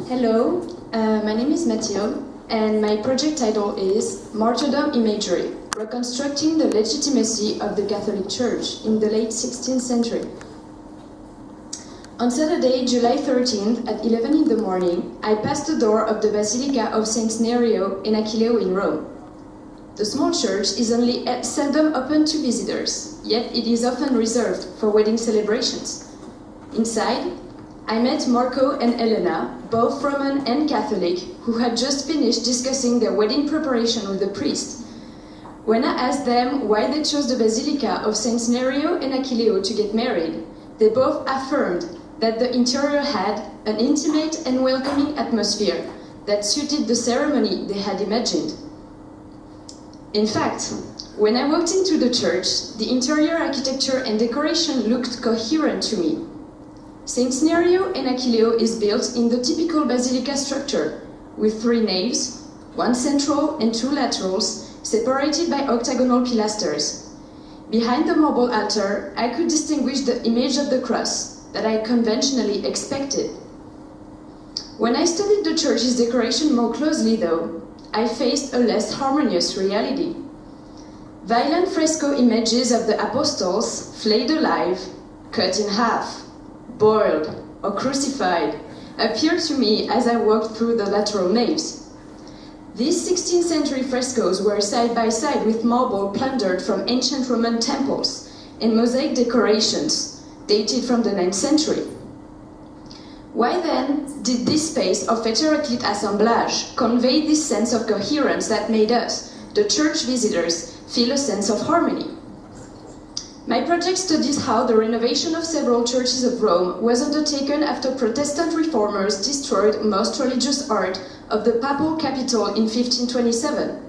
Hello, my name is Mathilde, and my project title is Martyrdom Imagery, Reconstructing the Legitimacy of the Catholic Church in the late 16th century. On Saturday, July 13th at 11 in the morning, I passed the door of the Basilica of Saint Nerio in Achilleo in Rome. The small church is only seldom open to visitors, yet it is often reserved for wedding celebrations. Inside, I met Marco and Elena, both Roman and Catholic, who had just finished discussing their wedding preparation with the priest. When I asked them why they chose the Basilica of Saint Nerio and Achilleo to get married, they both affirmed that the interior had an intimate and welcoming atmosphere that suited the ceremony they had imagined. In fact, when I walked into the church, the interior architecture and decoration looked coherent to me. Saint Nerio and Achilleo is built in the typical basilica structure, with 3 naves, 1 central and 2 laterals, separated by octagonal pilasters. Behind the marble altar, I could distinguish the image of the cross that I conventionally expected. When I studied the church's decoration more closely, though, I faced a less harmonious reality. Violent fresco images of the apostles, flayed alive, cut in half, boiled, or crucified, appeared to me as I walked through the lateral naves. These 16th century frescoes were side by side with marble plundered from ancient Roman temples and mosaic decorations dated from the 9th century. Why then did this space of heteroclite assemblage convey this sense of coherence that made us, the church visitors, feel a sense of harmony? My project studies how the renovation of several churches of Rome was undertaken after Protestant reformers destroyed most religious art of the papal capital in 1527.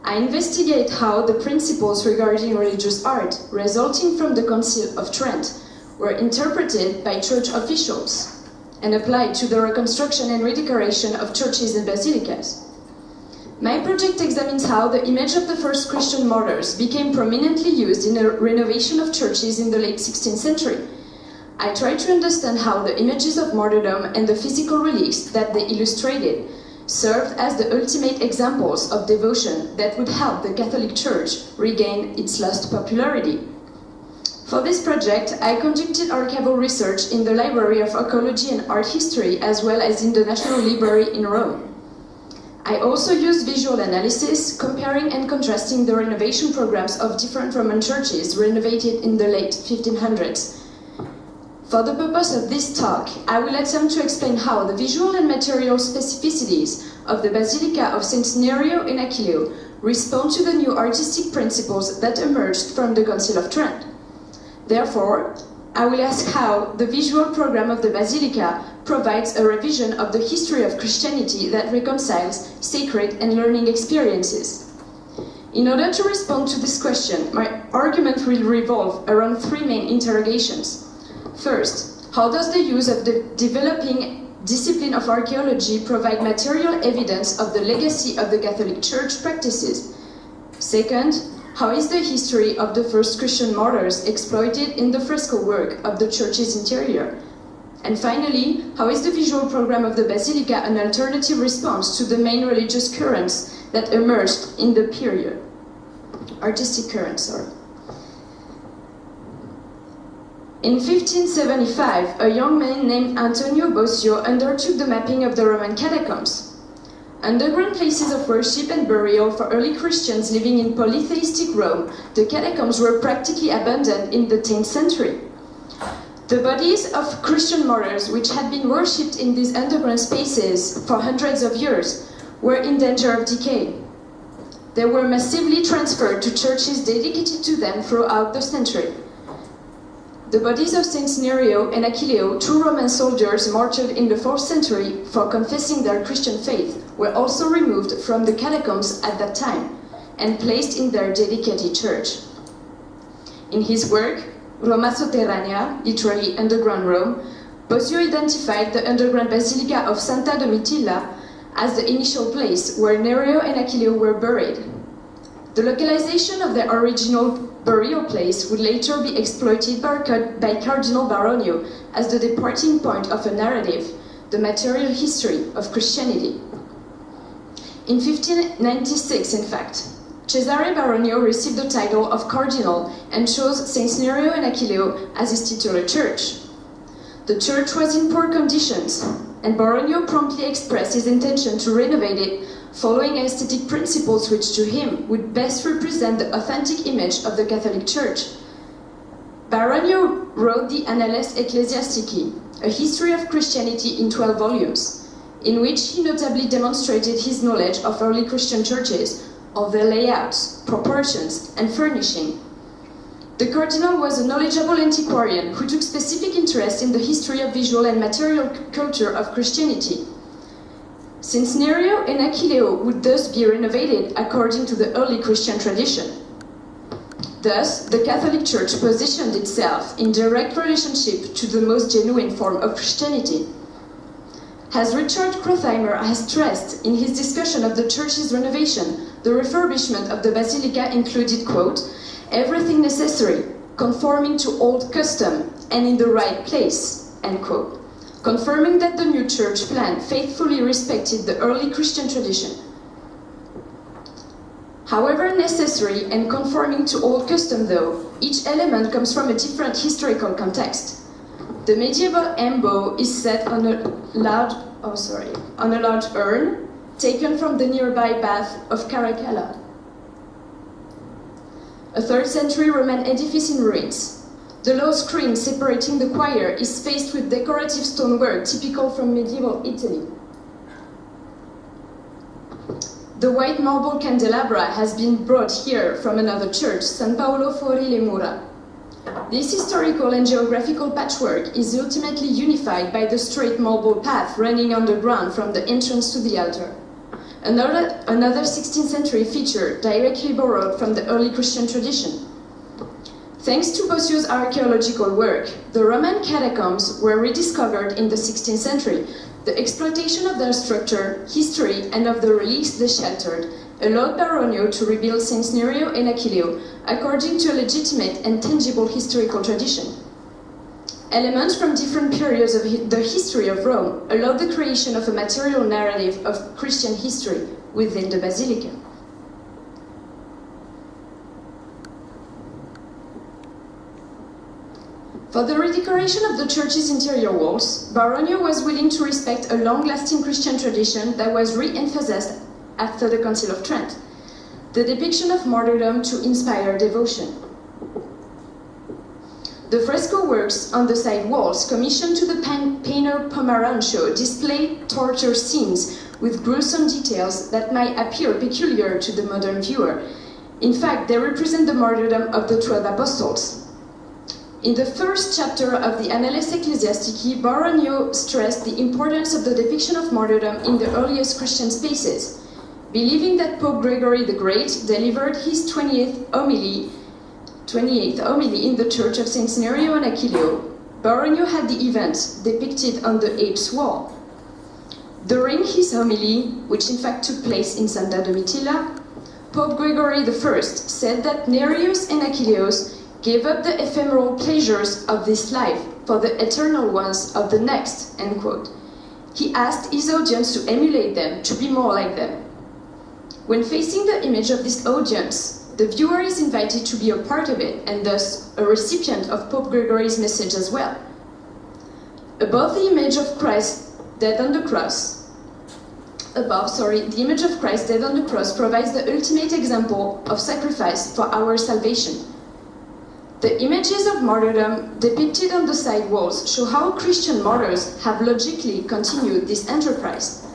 I investigate how the principles regarding religious art resulting from the Council of Trent were interpreted by church officials and applied to the reconstruction and redecoration of churches and basilicas. My project examines how the image of the first Christian martyrs became prominently used in the renovation of churches in the late 16th century. I try to understand how the images of martyrdom and the physical reliefs that they illustrated served as the ultimate examples of devotion that would help the Catholic Church regain its lost popularity. For this project, I conducted archival research in the Library of Archaeology and Art History as well as in the National Library in Rome. I also used visual analysis, comparing and contrasting the renovation programs of different Roman churches renovated in the late 1500s. For the purpose of this talk, I will attempt to explain how the visual and material specificities of the Basilica of Saint Nerio and Achilleo respond to the new artistic principles that emerged from the Council of Trent. Therefore, I will ask how the visual program of the Basilica provides a revision of the history of Christianity that reconciles sacred and learning experiences. In order to respond to this question, my argument will revolve around 3 main interrogations. First, how does the use of the developing discipline of archaeology provide material evidence of the legacy of the Catholic Church practices? Second, how is the history of the first Christian martyrs exploited in the fresco work of the church's interior? And finally, how is the visual program of the Basilica an alternative response to the main religious currents that emerged in the period? Artistic currents, sorry. In 1575, a young man named Antonio Bosio undertook the mapping of the Roman Catacombs. Underground places of worship and burial for early Christians living in polytheistic Rome, the catacombs were practically abandoned in the 10th century. The bodies of Christian martyrs, which had been worshipped in these underground spaces for hundreds of years, were in danger of decay. They were massively transferred to churches dedicated to them throughout the century. The bodies of Saint Nerio and Achilleo, 2 Roman soldiers martyred in the 4th century for confessing their Christian faith, were also removed from the catacombs at that time and placed in their dedicated church. In his work, Roma Sotterranea, literally underground Rome, Bosio identified the underground Basilica of Santa Domitilla as the initial place where Nerio and Achilleo were buried. The localization of their original burial place would later be exploited by Cardinal Baronio as the departing point of a narrative the material history of Christianity. In 1596, in fact, Cesare Baronio received the title of cardinal and chose Saints Nerio and Achilleo as his titular church. The church was in poor conditions, and Baronio promptly expressed his intention to renovate it, following aesthetic principles which to him would best represent the authentic image of the Catholic Church. Baronio wrote the Annales Ecclesiastici, a history of Christianity in 12 volumes, in which he notably demonstrated his knowledge of early Christian churches, of their layouts, proportions, and furnishing. The cardinal was a knowledgeable antiquarian who took specific interest in the history of visual and material culture of Christianity. Saints Nerio and Achilleo would thus be renovated according to the early Christian tradition. Thus, the Catholic Church positioned itself in direct relationship to the most genuine form of Christianity. As Richard Crottheimer has stressed in his discussion of the church's renovation, the refurbishment of the basilica included, quote, everything necessary, conforming to old custom and in the right place, end quote, confirming that the new church plan faithfully respected the early Christian tradition. However necessary and conforming to old custom though, each element comes from a different historical context. The medieval ambo is set on a large urn taken from the nearby bath of Caracalla, a 3rd century Roman edifice in ruins. The low screen separating the choir is spaced with decorative stonework typical from medieval Italy. The white marble candelabra has been brought here from another church, San Paolo fuori le mura. This historical and geographical patchwork is ultimately unified by the straight marble path running underground from the entrance to the altar. Another 16th century feature directly borrowed from the early Christian tradition. Thanks to Boccio's archaeological work, the Roman Catacombs were rediscovered in the 16th century. The exploitation of their structure, history, and of the relics they sheltered allowed Baronio to rebuild Saints Nerio and Achilleo according to a legitimate and tangible historical tradition. Elements from different periods of the history of Rome allowed the creation of a material narrative of Christian history within the basilica. For the redecoration of the church's interior walls, Baronio was willing to respect a long-lasting Christian tradition that was re-emphasized after the Council of Trent, the depiction of martyrdom to inspire devotion. The fresco works on the side walls, commissioned to the painter Pomerancio, display torture scenes with gruesome details that might appear peculiar to the modern viewer. In fact, they represent the martyrdom of the 12 apostles. In the first chapter of the Annales Ecclesiastici, Baronio stressed the importance of the depiction of martyrdom in the earliest Christian spaces, believing that Pope Gregory the Great delivered his 28th homily in the Church of Saints Nerio and Achilleo. Baronio had the event depicted on the apse wall. During his homily, which in fact took place in Santa Domitilla, Pope Gregory I said that Nerios and Achilleos gave up the ephemeral pleasures of this life for the eternal ones of the next, end quote. He asked his audience to emulate them, to be more like them. When facing the image of this audience, the viewer is invited to be a part of it, and thus a recipient of Pope Gregory's message as well. Above the image of Christ dead on the cross, the image of Christ dead on the cross provides the ultimate example of sacrifice for our salvation. The images of martyrdom depicted on the side walls show how Christian martyrs have logically continued this enterprise.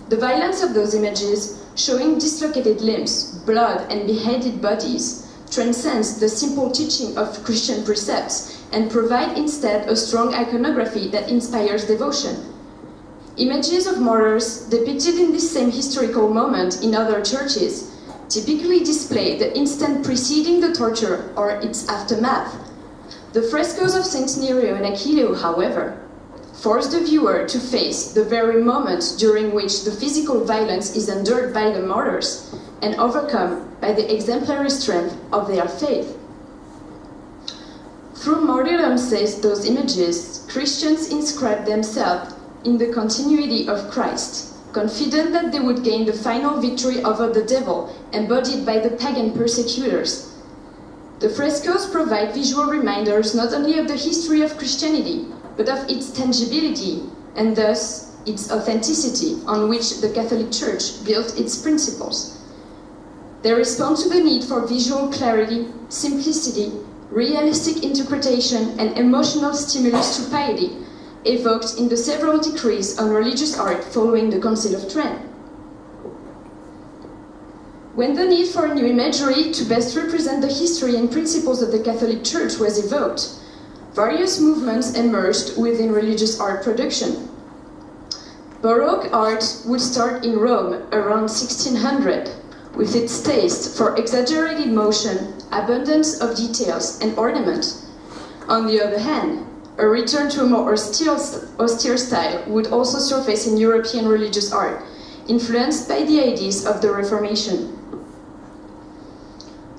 The violence of those images, showing dislocated limbs, blood, and beheaded bodies, transcends the simple teaching of Christian precepts and provide instead a strong iconography that inspires devotion. Images of martyrs depicted in this same historical moment in other churches typically display the instant preceding the torture or its aftermath. The frescoes of Saints Nerio and Achilleo, however, force the viewer to face the very moment during which the physical violence is endured by the martyrs and overcome by the exemplary strength of their faith. Through martyrdom, says those images, Christians inscribe themselves in the continuity of Christ, confident that they would gain the final victory over the devil embodied by the pagan persecutors. The frescoes provide visual reminders not only of the history of Christianity, but of its tangibility and thus its authenticity on which the Catholic Church built its principles. They respond to the need for visual clarity, simplicity, realistic interpretation, and emotional stimulus to piety, evoked in the several decrees on religious art following the Council of Trent. When the need for new imagery to best represent the history and principles of the Catholic Church was evoked, various movements emerged within religious art production. Baroque art would start in Rome around 1600, with its taste for exaggerated motion, abundance of details, and ornament. On the other hand, a return to a more austere style would also surface in European religious art, influenced by the ideas of the Reformation.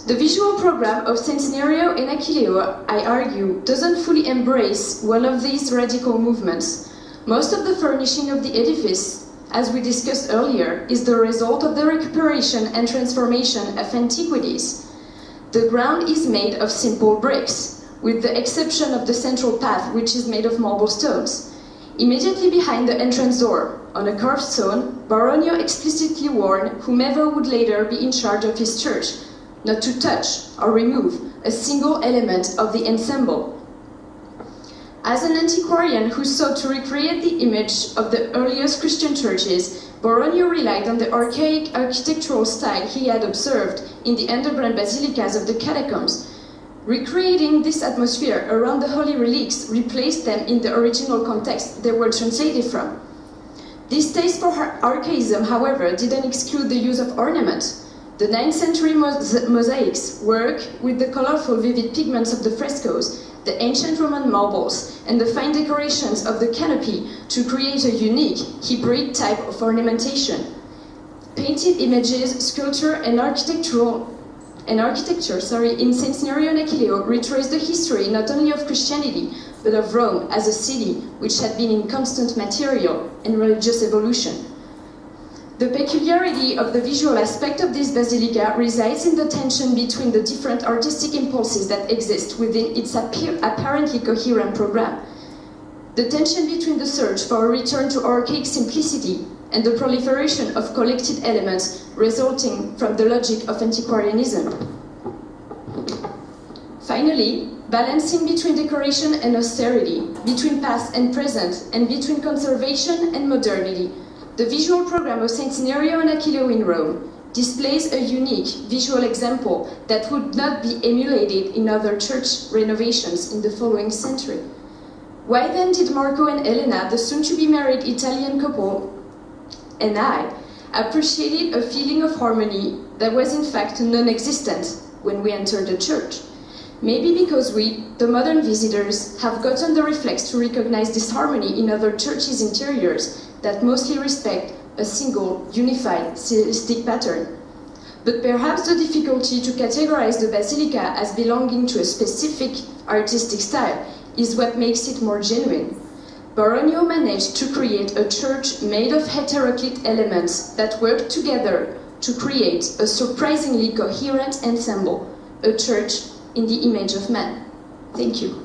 The visual program of Saints Nerio and Achilleo, I argue, doesn't fully embrace one of these radical movements. Most of the furnishing of the edifice, as we discussed earlier, is the result of the recuperation and transformation of antiquities. The ground is made of simple bricks, with the exception of the central path, which is made of marble stones. Immediately behind the entrance door, on a carved stone, Baronio explicitly warned whomever would later be in charge of his church not to touch or remove a single element of the ensemble. As an antiquarian who sought to recreate the image of the earliest Christian churches, Baronio relied on the archaic architectural style he had observed in the underground basilicas of the catacombs. Recreating this atmosphere around the holy relics replaced them in the original context they were translated from. This taste for archaism, however, didn't exclude the use of ornament. The 9th century mosaics work with the colorful, vivid pigments of the frescoes, the ancient Roman marbles, and the fine decorations of the canopy to create a unique, hybrid type of ornamentation. Painted images, sculpture, and architecture in Saints Nerio and Achilleo retrace the history not only of Christianity, but of Rome as a city which had been in constant material and religious evolution. The peculiarity of the visual aspect of this basilica resides in the tension between the different artistic impulses that exist within its apparently coherent program. The tension between the search for a return to archaic simplicity and the proliferation of collected elements resulting from the logic of antiquarianism. Finally, balancing between decoration and austerity, between past and present, and between conservation and modernity, the visual program of Saints Nerio and Achilleo in Rome displays a unique visual example that would not be emulated in other church renovations in the following century. Why then did Marco and Elena, the soon-to-be married Italian couple, and I, appreciated a feeling of harmony that was in fact non-existent when we entered the church? Maybe because we, the modern visitors, have gotten the reflex to recognize this harmony in other churches' interiors that mostly respect a single, unified, stylistic pattern. But perhaps the difficulty to categorize the basilica as belonging to a specific artistic style is what makes it more genuine. Baronio managed to create a church made of heteroclite elements that work together to create a surprisingly coherent ensemble, a church in the image of man. Thank you.